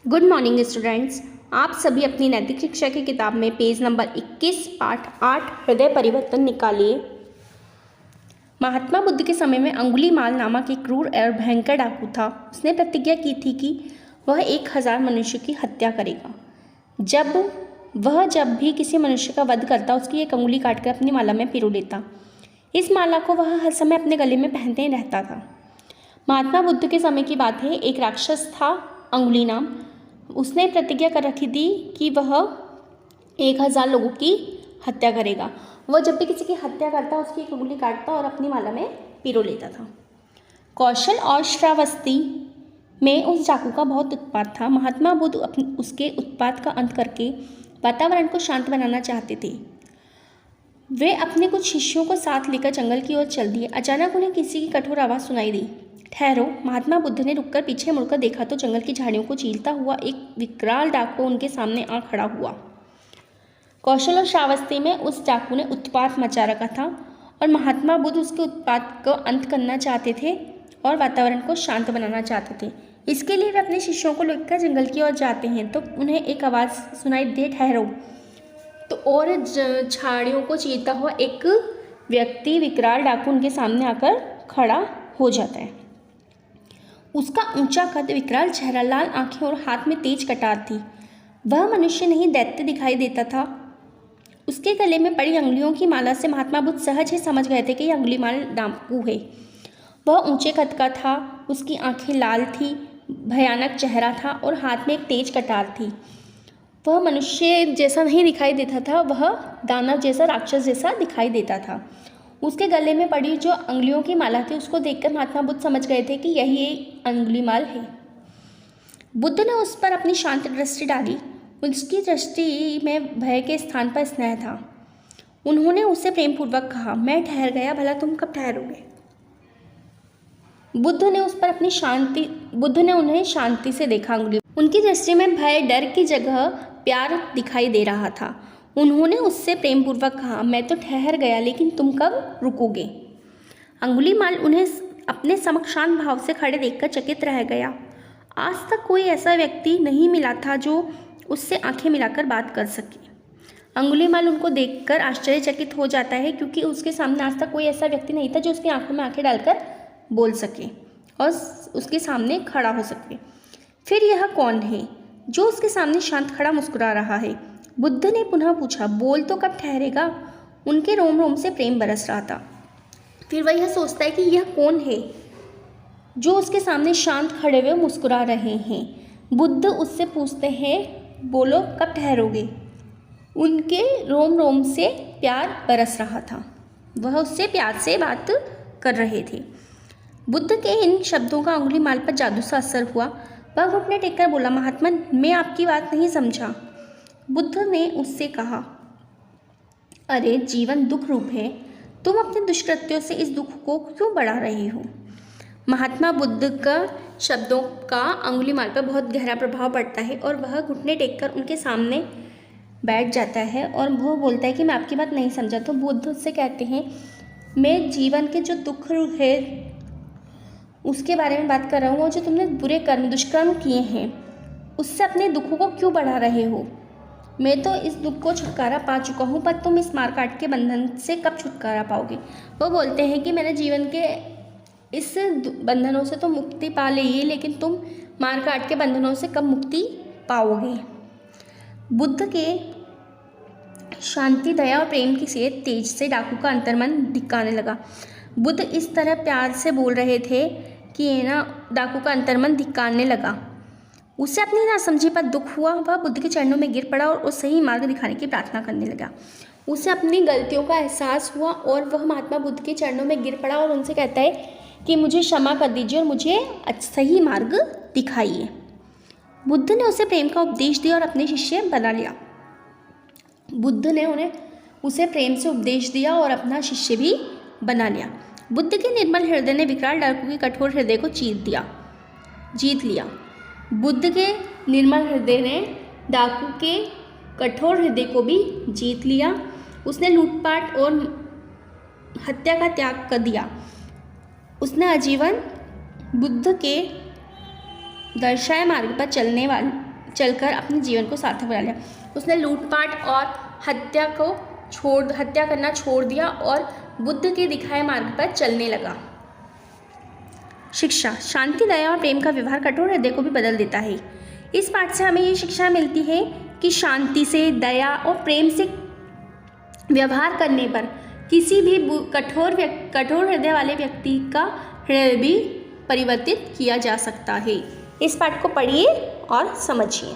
Good morning students. आप सभी अपनी नैतिक शिक्षा की किताब में पेज नंबर 21 पाठ 8 हृदय परिवर्तन निकालिए। महात्मा बुद्ध के समय में अंगुलीमाल नामक एक क्रूर और भयंकर डाकू था। उसने प्रतिज्ञा की थी कि वह 1000 मनुष्य की हत्या करेगा। जब भी किसी मनुष्य का वध करता, उसकी एक अंगुली काटकर अपनी माला में पिरो लेता। इस माला को वह हर समय अपने गले में पहनते रहता था। महात्मा बुद्ध के समय की बात है। एक राक्षस था अंगुली नाम। उसने प्रतिज्ञा कर रखी थी कि वह 1000 लोगों की हत्या करेगा। वह जब भी किसी की हत्या करता, उसकी एक उंगली काटता और अपनी माला में पिरो लेता था। कौशल और श्रावस्ती में उस डाकू का बहुत उत्पात था। महात्मा बुद्ध उसके उत्पात का अंत करके वातावरण को शांत बनाना चाहते थे। वे अपने कुछ शिष्यों को साथ लेकर जंगल की ओर चल दिए। अचानक उन्हें किसी की कठोर आवाज़ सुनाई दी। ठहरो। महात्मा बुद्ध ने रुककर पीछे मुड़कर देखा तो जंगल की झाड़ियों को चीरता हुआ एक विकराल डाकू उनके सामने आ खड़ा हुआ। कौशल और श्रावस्ती में उस डाकू ने उत्पात मचा रखा था और महात्मा बुद्ध उसके उत्पात को अंत करना चाहते थे और वातावरण को शांत बनाना चाहते थे। इसके लिए वे अपने शिष्यों को लेकर जंगल की ओर जाते हैं तो उन्हें एक आवाज़ सुनाई दे, ठहरो। तो और झाड़ियों को चीरता हुआ एक व्यक्ति, विकराल डाकू, उनके सामने आकर खड़ा हो जाता है। उसका ऊंचा कद, विकराल चेहरा, लाल आंखें और हाथ में तेज कटार थी। वह मनुष्य नहीं, दैत्य दिखाई देता था। उसके गले में पड़ी अंगुलियों की माला से महात्मा बुद्ध सहज ही समझ गए थे कि यह अंगुलीमाल डाकू है। वह ऊंचे कद का था, उसकी आंखें लाल थी, भयानक चेहरा था और हाथ में एक तेज कटार थी। वह मनुष्य जैसा नहीं दिखाई देता था, वह दानव जैसा, राक्षस जैसा दिखाई देता था। उसके गले में पड़ी जो अंगुलियों की माला थी, उसको देखकर महात्मा बुद्ध समझ गए थे कि यही एक अंगुलीमाल है। बुद्ध ने उस पर अपनी शांत दृष्टि डाली। उसकी दृष्टि में भय के स्थान पर स्नेह था। उन्होंने उससे प्रेमपूर्वक कहा, मैं ठहर गया, भला तुम कब ठहरोगे। बुद्ध ने उन्हें शांति से देखा। उनकी दृष्टि में भय, डर की जगह प्यार दिखाई दे रहा था। उन्होंने उससे प्रेमपूर्वक कहा, मैं तो ठहर गया, लेकिन तुम कब रुकोगे। अंगुलीमाल उन्हें अपने समक्ष शांत भाव से खड़े देखकर चकित रह गया। आज तक कोई ऐसा व्यक्ति नहीं मिला था जो उससे आंखें मिलाकर बात कर सके। अंगुलीमाल उनको देखकर आश्चर्यचकित हो जाता है, क्योंकि उसके सामने आज तक कोई ऐसा व्यक्ति नहीं था जो उसकी आंखों में आंखें डालकर बोल सके और उसके सामने खड़ा हो सके। फिर यह कौन है जो उसके सामने शांत खड़ा मुस्कुरा रहा है। बुद्ध ने पुनः पूछा, बोल तो कब ठहरेगा। उनके रोम रोम से प्रेम बरस रहा था। फिर वह यह सोचता है कि यह कौन है जो उसके सामने शांत खड़े हुए मुस्कुरा रहे हैं। बुद्ध उससे पूछते हैं, बोलो कब ठहरोगे। उनके रोम रोम से प्यार बरस रहा था। वह उससे प्यार से बात कर रहे थे। बुद्ध के इन शब्दों का अंगुलीमाल पर जादू सा असर हुआ। वह घुटने टेककर बोला, महात्मा, मैं आपकी बात नहीं समझा। बुद्ध ने उससे कहा, अरे जीवन दुख रूप है, तुम अपने दुष्कृत्यों से इस दुख को क्यों बढ़ा रहे हो। महात्मा बुद्ध का शब्दों का अंगुलीमाल पर बहुत गहरा प्रभाव पड़ता है और वह घुटने टेककर उनके सामने बैठ जाता है और वह बोलता है कि मैं आपकी बात नहीं समझा। तो बुद्ध उससे कहते हैं, मैं जीवन के जो दुख है उसके बारे में बात कर रहा हूँ, और जो तुमने बुरे कर्म, दुष्कर्म किए हैं, उससे अपने दुखों को क्यों बढ़ा रहे हो। मैं तो इस दुख को छुटकारा पा चुका हूँ, पर तुम इस मारकाट के बंधन से कब छुटकारा पाओगे। वो बोलते हैं कि मैंने जीवन के इस बंधनों से तो मुक्ति पा ली है, लेकिन तुम मारकाट के बंधनों से कब मुक्ति पाओगे। बुद्ध के शांति, दया और प्रेम की से तेज से डाकू का अंतर्मन धिक्काने लगा। बुद्ध इस तरह प्यार से बोल रहे थे कि डाकू का अंतर्मन धिक्कारने लगा। उसे अपनी नासमझी पर दुख हुआ। वह बुद्ध के चरणों में गिर पड़ा और सही मार्ग दिखाने की प्रार्थना करने लगा। उसे अपनी गलतियों का एहसास हुआ और वह महात्मा बुद्ध के चरणों में गिर पड़ा और उनसे कहता है कि मुझे क्षमा कर दीजिए और मुझे सही मार्ग दिखाइए। बुद्ध ने उसे प्रेम का उपदेश दिया और अपने शिष्य बना लिया। बुद्ध ने उसे प्रेम से उपदेश दिया और अपना शिष्य भी बना लिया। बुद्ध के निर्मल हृदय ने विकराल डाकू के कठोर हृदय को जीत लिया। बुद्ध के निर्मल हृदय ने डाकू के कठोर हृदय को भी जीत लिया। उसने लूटपाट और हत्या का त्याग कर दिया। उसने आजीवन बुद्ध के दर्शाए मार्ग पर चलने चलकर अपने जीवन को सार्थक बना लिया। उसने लूटपाट और हत्या करना छोड़ दिया और बुद्ध के दिखाए मार्ग पर चलने लगा। शिक्षा। शांति, दया और प्रेम का व्यवहार कठोर हृदय को भी बदल देता है। इस पाठ से हमें ये शिक्षा मिलती है कि शांति से, दया और प्रेम से व्यवहार करने पर किसी भी कठोर हृदय वाले व्यक्ति का हृदय भी परिवर्तित किया जा सकता है। इस पाठ को पढ़िए और समझिए।